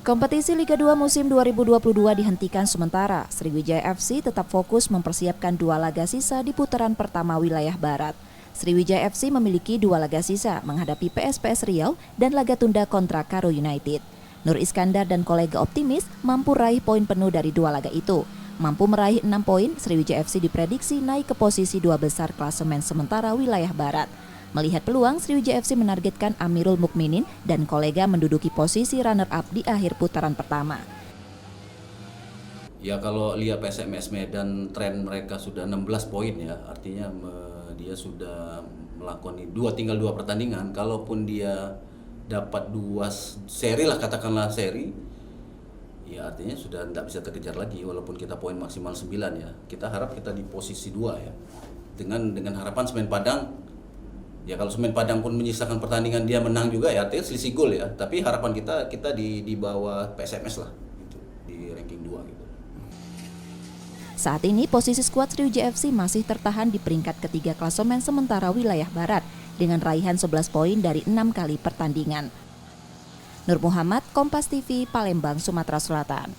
Kompetisi Liga 2 musim 2022 dihentikan sementara. Sriwijaya FC tetap fokus mempersiapkan 2 laga sisa di putaran pertama wilayah Barat. Sriwijaya FC memiliki 2 laga sisa menghadapi PSPS Riau dan laga tunda kontra Karo United. Nur Iskandar dan kolega optimis mampu raih poin penuh dari 2 laga itu. Mampu meraih 6 poin, Sriwijaya FC diprediksi naik ke posisi 2 besar klasemen sementara wilayah Barat. Melihat peluang, Sriwijaya FC menargetkan Amirul Mukminin dan kolega menduduki posisi runner-up di akhir putaran pertama. Ya kalau lihat PSMS Medan tren mereka sudah 16 poin ya, artinya dia sudah melakoni tinggal dua pertandingan. Kalaupun dia dapat 2 seri lah, katakanlah seri, ya artinya sudah tidak bisa terkejar lagi walaupun kita poin maksimal 9 ya. Kita harap kita di posisi 2 ya. Dengan harapan Semen Padang, ya kalau Semen Padang pun menyisakan pertandingan dia menang juga ya, artinya selisih gol ya. Tapi harapan kita di bawah PSMS lah, gitu, di ranking 2 gitu. Saat ini posisi skuad Sriwijaya FC masih tertahan di peringkat ketiga klasemen sementara wilayah Barat dengan raihan 11 poin dari 6 kali pertandingan. Nur Muhammad, Kompas TV, Palembang, Sumatera Selatan.